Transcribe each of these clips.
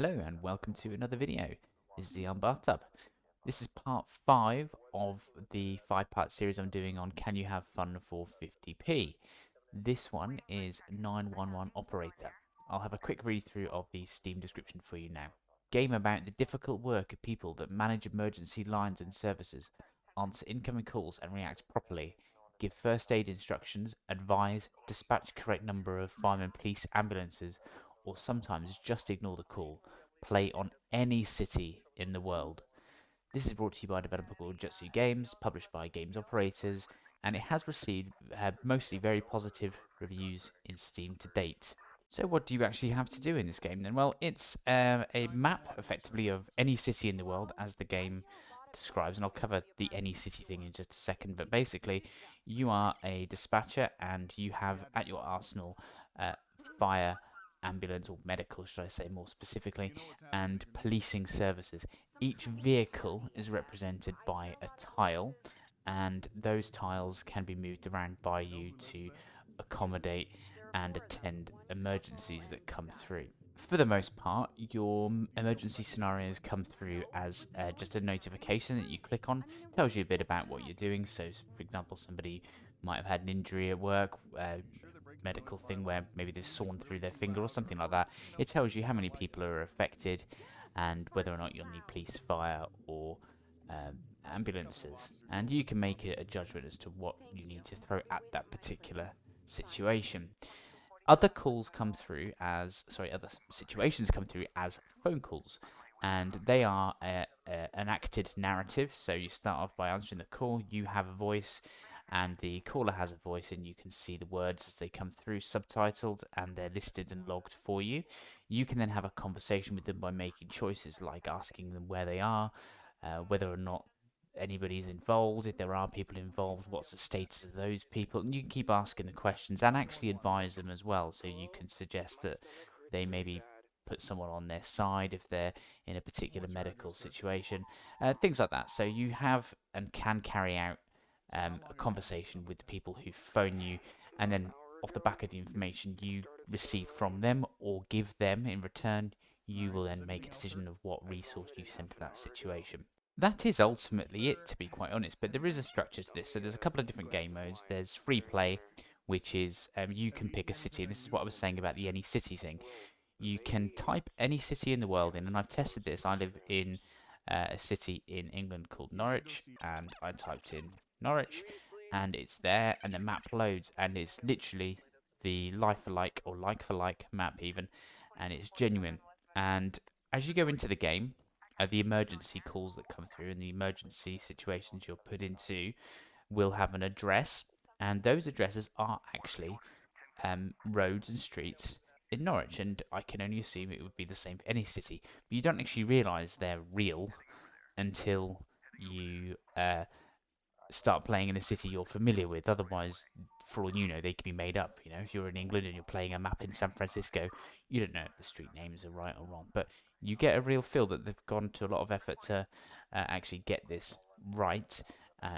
Hello and welcome to another video. This is the Bathtub. This is part 5 of the 5-part series I'm doing on Can You Have Fun for 50p. This one is 911 Operator. I'll have a quick read through of the Steam description for you now. Game about the difficult work of people that manage emergency lines and services, answer incoming calls and react properly, give first aid instructions, advise, dispatch correct number of firemen, police, ambulances, or sometimes just ignore the call. Play on any city in the world. This is brought to you by a developer called Jutsu Games, published by Games Operators, and it has received mostly very positive reviews in Steam to date. So what do you actually have to do in this game then? Well, it's a map, effectively, of any city in the world, as the game describes, and I'll cover the any city thing in just a second, but basically, you are a dispatcher, and you have at your arsenal fire, ambulance, or medical, should I say more specifically, and policing services. Each vehicle is represented by a tile, and those tiles can be moved around by you to accommodate and attend emergencies that come through. For the most part, your emergency scenarios come through as just a notification that you click on. It tells you a bit about what you're doing. So, for example, somebody might have had an injury at work, medical thing where maybe they've sawn through their finger or something like that. It tells you how many people are affected and whether or not you'll need police, fire, or ambulances. And you can make a judgment as to what you need to throw at that particular situation. Other calls come through as, other situations come through as phone calls, and they are an acted narrative. So you start off by answering the call, you have a voice, and the caller has a voice, and you can see the words as they come through subtitled, and they're listed and logged for you. You can then have a conversation with them by making choices like asking them where they are, whether or not anybody's involved, if there are people involved, what's the status of those people, and you can keep asking the questions and actually advise them as well. So you can suggest that they maybe put someone on their side if they're in a particular medical situation, things like that. So you have and can carry out a conversation with the people who phone you, and then off the back of the information you receive from them or give them in return, you will then make a decision of what resource you send to that situation. That is ultimately it, to be quite honest, but there is a structure to this. So there's a couple of different game modes. There's free play, which is you can pick a city, and this is what I was saying about the any city thing. You can type any city in the world in, and I've tested this. I live in a city in England called Norwich, and I typed in Norwich, and it's there, and the map loads, and it's literally the like for like or like for like map even, and it's genuine. And as you go into the game, the emergency calls that come through and the emergency situations you're put into will have an address, and those addresses are actually roads and streets in Norwich, and I can only assume it would be the same for any city. But you don't actually realise they're real until you start playing in a city you're familiar with. Otherwise, for all you know, they could be made up. You know, if you're in England and you're playing a map in San Francisco, you don't know if the street names are right or wrong. But you get a real feel that they've gone to a lot of effort to actually get this right.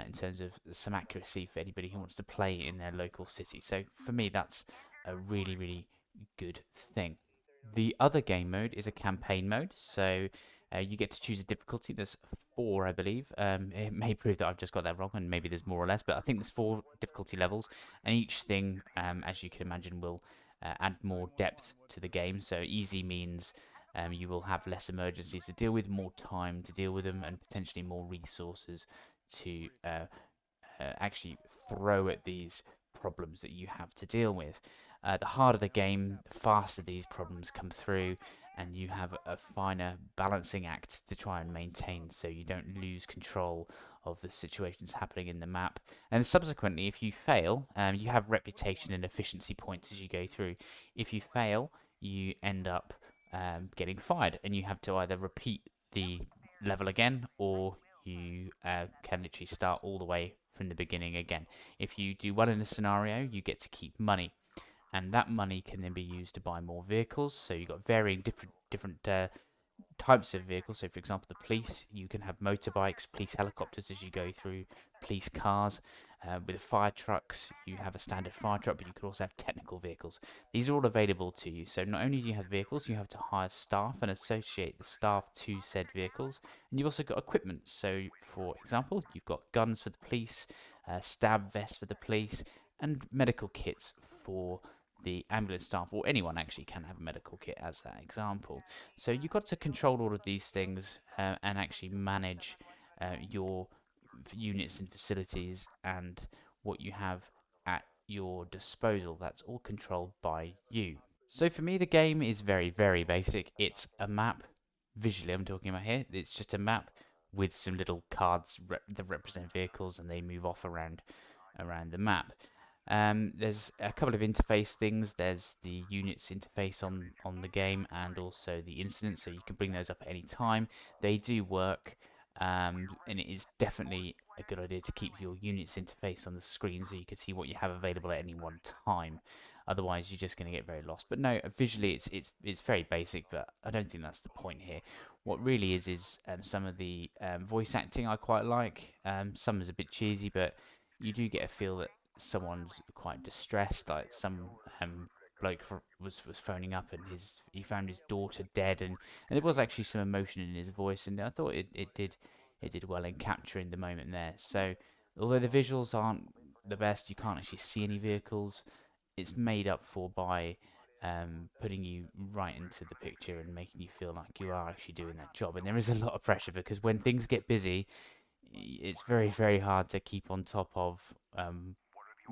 In terms of some accuracy for anybody who wants to play in their local city. So for me, that's a really, really good thing. The other game mode is a campaign mode, so you get to choose a difficulty. There's four, I believe. It may prove that I've just got that wrong, and maybe there's more or less, but I think there's four difficulty levels, and each thing, as you can imagine, will add more depth to the game. So easy means you will have less emergencies to deal with, more time to deal with them, and potentially more resources to actually throw at these problems that you have to deal with. The harder the game, the faster these problems come through, and you have a finer balancing act to try and maintain so you don't lose control of the situations happening in the map. And subsequently, if you fail, you have reputation and efficiency points as you go through. If you fail, you end up getting fired, and you have to either repeat the level again or you can literally start all the way from the beginning again. If you do well in a scenario, you get to keep money, and that money can then be used to buy more vehicles. So you've got varying different types of vehicles. So, for example, the police, you can have motorbikes, police helicopters as you go through, police cars. With fire trucks, you have a standard fire truck, but you could also have technical vehicles. These are all available to you. So not only do you have vehicles, you have to hire staff and associate the staff to said vehicles. And you've also got equipment. So, for example, you've got guns for the police, stab vests for the police, and medical kits for the ambulance staff, or anyone actually can have a medical kit as that example. So you've got to control all of these things and actually manage your units and facilities and what you have at your disposal. That's all controlled by you. So for me, the game is very, very basic. It's a map. Visually, I'm talking about here. It's just a map with some little cards that represent vehicles, and they move off around the map. There's a couple of interface things. There's the units interface on the game, and also the incidents, so you can bring those up at any time. They do work, and it is definitely a good idea to keep your units interface on the screen so you can see what you have available at any one time. Otherwise, you're just going to get very lost. But no, visually, it's very basic, but I don't think that's the point here. What really is some of the voice acting I quite like. Some is a bit cheesy, but you do get a feel that someone's quite distressed. Like some bloke was phoning up, and he found his daughter dead, and there was actually some emotion in his voice, and I thought it did well in capturing the moment there. So although the visuals aren't the best, you can't actually see any vehicles. It's made up for by putting you right into the picture and making you feel like you are actually doing that job. And there is a lot of pressure because when things get busy, it's very, very hard to keep on top of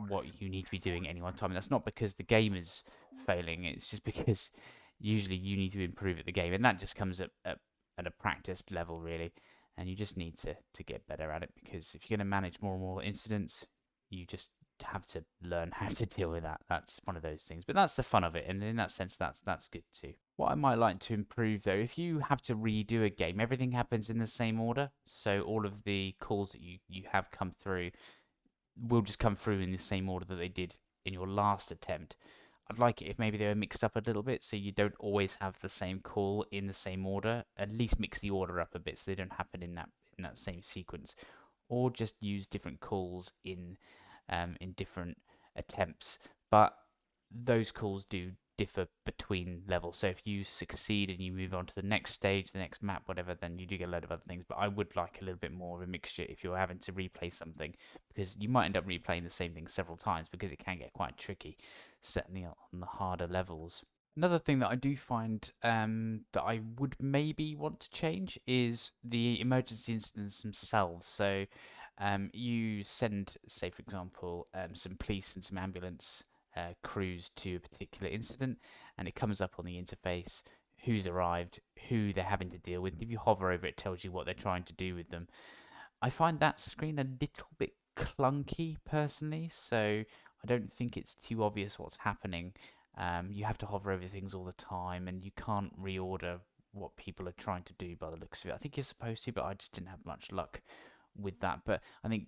what you need to be doing at any one time. And that's not because the game is failing, it's just because usually you need to improve at the game. And that just comes at a practice level, really. And you just need to get better at it, because if you're going to manage more and more incidents, you just have to learn how to deal with that. That's one of those things. But that's the fun of it, and in that sense, that's good too. What I might like to improve though, if you have to redo a game, everything happens in the same order. So all of the calls that you have come through will just come through in the same order that they did in your last attempt. I'd like it if maybe they were mixed up a little bit, so you don't always have the same call in the same order. At least mix the order up a bit so they don't happen in that same sequence, or just use different calls in different attempts. But those calls do differ between levels. So if you succeed and you move on to the next stage, the next map, whatever, then you do get a load of other things. But I would like a little bit more of a mixture if you're having to replay something, because you might end up replaying the same thing several times because it can get quite tricky, certainly on the harder levels. Another thing that I do find that I would maybe want to change is the emergency incidents themselves. So you send, say, for example, some police and some ambulance crews to a particular incident, and it comes up on the interface who's arrived, who they're having to deal with. If you hover over it, it tells you what they're trying to do with them. I find that screen a little bit clunky personally, so I don't think it's too obvious what's happening. You have to hover over things all the time, and you can't reorder what people are trying to do by the looks of it. I think you're supposed to, but I just didn't have much luck with that. But I think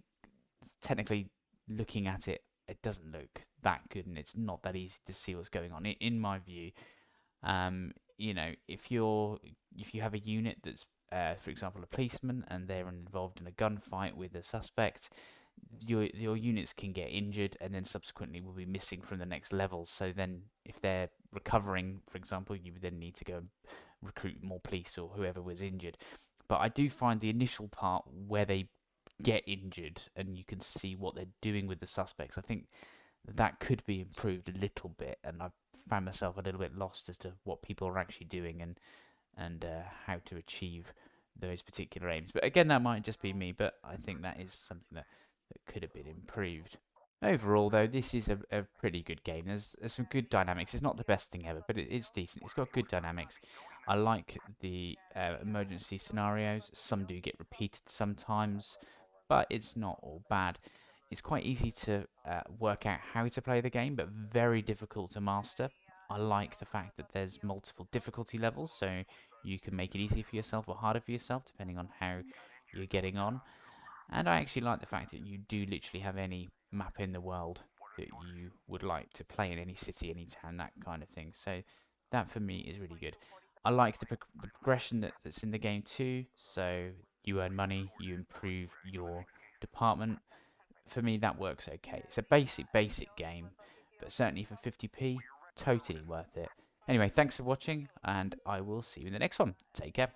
technically, looking at it, it doesn't look that good, and it's not that easy to see what's going on. In my view, if you have a unit that's, for example, a policeman, and they're involved in a gunfight with a suspect, your units can get injured, and then subsequently will be missing from the next level. So then, if they're recovering, for example, you would then need to go and recruit more police or whoever was injured. But I do find the initial part where they get injured and you can see what they're doing with the suspects, I think that could be improved a little bit, and I've found myself a little bit lost as to what people are actually doing and how to achieve those particular aims. But again, that might just be me, but I think that is something that could have been improved. Overall, though, this is a pretty good game. There's some good dynamics. It's not the best thing ever, but it's decent. It's got good dynamics. I like the emergency scenarios. Some do get repeated sometimes, but it's not all bad. It's quite easy to work out how to play the game, but very difficult to master. I like the fact that there's multiple difficulty levels, so you can make it easy for yourself or harder for yourself, depending on how you're getting on. And I actually like the fact that you do literally have any map in the world that you would like to play in, any city, any town, that kind of thing. So that for me is really good. I like the progression that's in the game too. So you earn money, you improve your department. for me, that works okay. It's a basic game, but certainly for 50p, totally worth it. Anyway, thanks for watching, and I will see you in the next one. Take care.